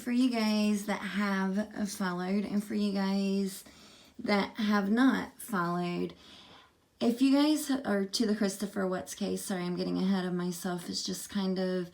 for you guys that have followed and for you guys that have not followed, if you guys are to the ChrisWatts case, sorry, I'm getting ahead of myself. It's just kind of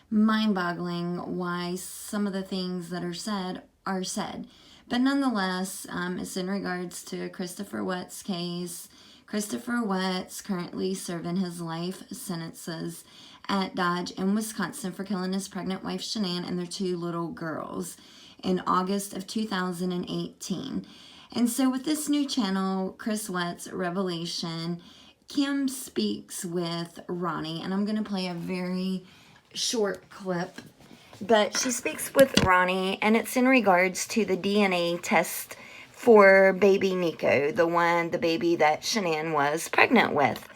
mind-boggling why some of the things that are said are said. But nonetheless, it's in regards to a ChrisWatts case. Christopher Watts currently serving his life sentences at Dodge in Wisconsin for killing his pregnant wife Shanann and their 2 little girls in August of 2018. And so with this new channel, ChrisWatts Revelation, Kim speaks with Ronnie, and I'm going to play a very short clip. But she speaks with Ronnie, and it's in regards to the DNA test for baby Nico, the baby that Shanann was pregnant with.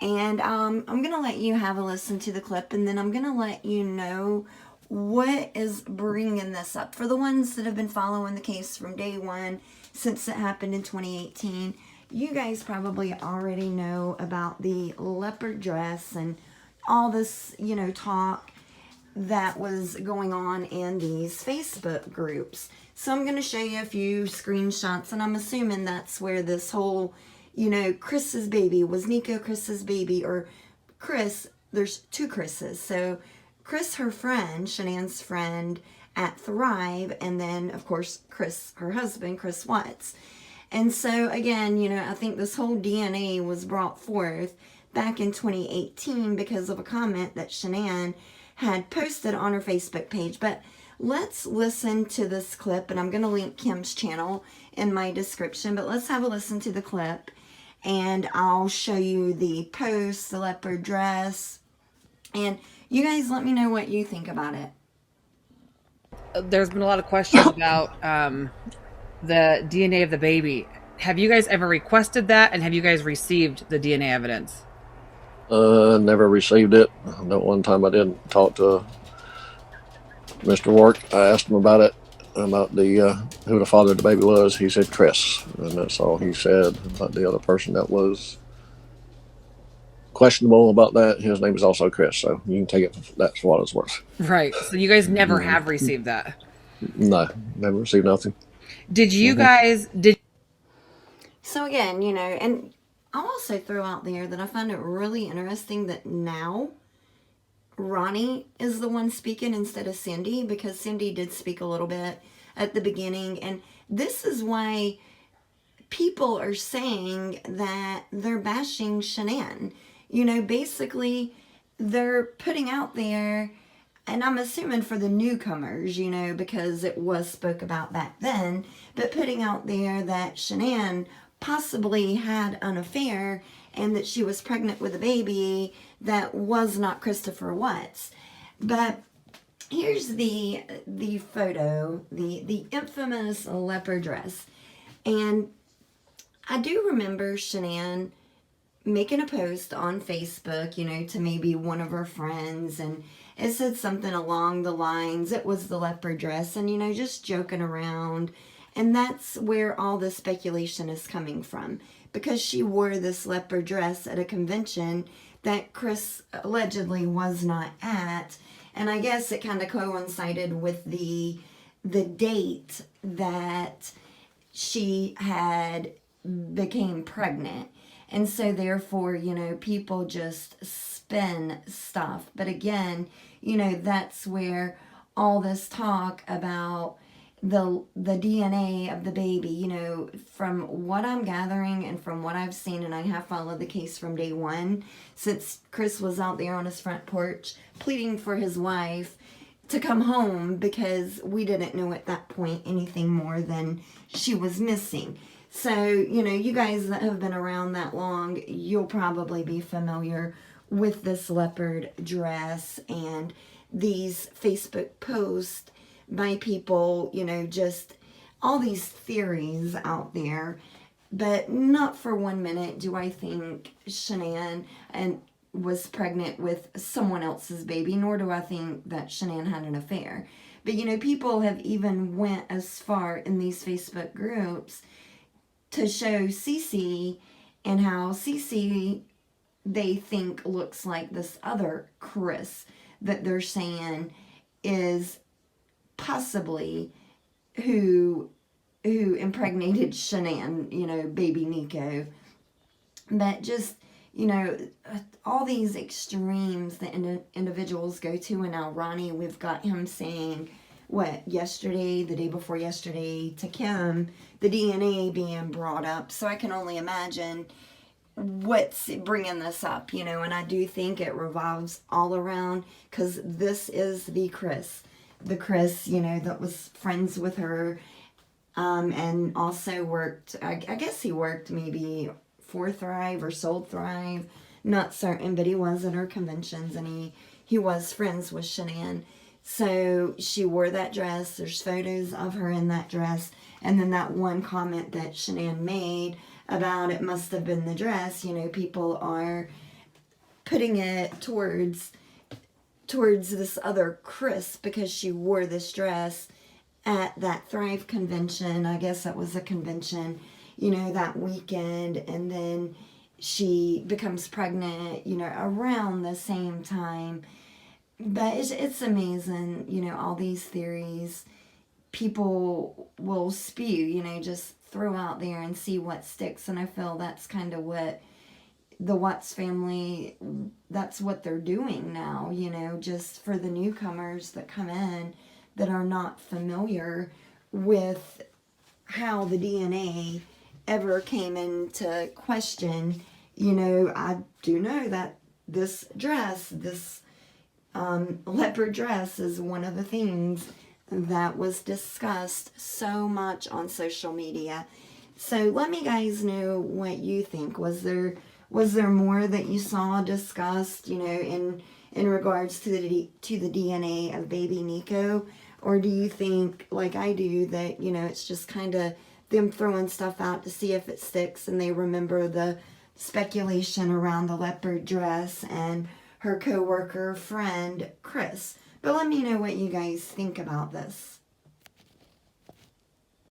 And I'm going to let you have a listen to the clip, and then I'm going to let you know what is bringing this up. For the ones that have been following the case from day one, since it happened in 2018, you guys probably already know about the leopard dress and all this, talk that was going on in these Facebook groups. So I'm going to show you a few screenshots, and I'm assuming that's where this whole, Chris's baby was Nico Chris's baby, or Chris, there's 2 Chris's. So Chris, her friend, Shannan's friend at Thrive, and then, of course, Chris, her husband, ChrisWatts. And so, again, I think this whole DNA was brought forth back in 2018 because of a comment that Shanann had posted on her Facebook page. But let's listen to this clip, and I'm going to link Kim's channel in my description, but let's have a listen to the clip, and I'll show you the post, the leopard dress, and you guys let me know what you think about it. There's been a lot of questions about the DNA of the baby. Have you guys ever requested that, and have you guys received the DNA evidence? Never received it. That one time I did talk to Mr. Work. I asked him about it, about the who the father of the baby was. He said Chris, and that's all he said. About the other person that was questionable about that, his name is also Chris, so you can take it, that's what it's worth. Right. So you guys never have received that? No, never received nothing. Did you guys, So again, and I'll also throw out there that I find it really interesting that now Ronnie is the one speaking instead of Cindy, because Cindy did speak a little bit at the beginning, and this is why people are saying that they're bashing Shanann. Basically they're putting out there, and I'm assuming for the newcomers, because it was spoke about back then, but putting out there that Shanann possibly had an affair and that she was pregnant with a baby that was not Christopher Watts. But here's the photo, the infamous leopard dress. And I do remember Shanann making a post on Facebook, to maybe one of her friends, and it said something along the lines, it was the leopard dress, and, just joking around. And that's where all the speculation is coming from, because she wore this leopard dress at a convention that Chris allegedly was not at. And I guess it kind of coincided with the date that she had became pregnant. And so therefore, people just spin stuff. But again, that's where all this talk about the DNA of the baby, from what I'm gathering and from what I've seen, and I have followed the case from day one, since Chris was out there on his front porch pleading for his wife to come home, because we didn't know at that point anything more than she was missing. So, you guys that have been around that long, you'll probably be familiar with this leopard dress and these Facebook posts by people, just all these theories out there. But not for 1 minute do I think Shanann was pregnant with someone else's baby, nor do I think that Shanann had an affair. But, people have even went as far in these Facebook groups to show Cece, and how Cece, they think, looks like this other Chris that they're saying is possibly who impregnated Shanann, baby Nico. But just, all these extremes that individuals go to. And now Ronnie, we've got him saying, the day before yesterday, to Kim, the DNA being brought up. So I can only imagine what's bringing this up, and I do think it revolves all around, because this is the Chris, that was friends with her, and also worked, I guess he worked maybe for Thrive or sold Thrive, not certain, but he was at her conventions, and he was friends with Shanann. So she wore that dress. There's photos of her in that dress. And then that one comment that Shanann made about it must have been the dress, people are putting it towards this other Chris because she wore this dress at that Thrive convention. I guess that was a convention, that weekend. And then she becomes pregnant, around the same time. But it's amazing, all these theories people will spew, just throw out there and see what sticks. And I feel that's kind of what the Watts family, that's what they're doing now, just for the newcomers that come in that are not familiar with how the DNA ever came into question. I do know that this dress, this leopard dress, is one of the things that was discussed so much on social media. So let me guys know what you think. Was there more that you saw discussed, in regards to the DNA of baby Nico, or do you think, like I do, that it's just kind of them throwing stuff out to see if it sticks, and they remember the speculation around the leopard dress and her co-worker friend Chris? But let me know what you guys think about this.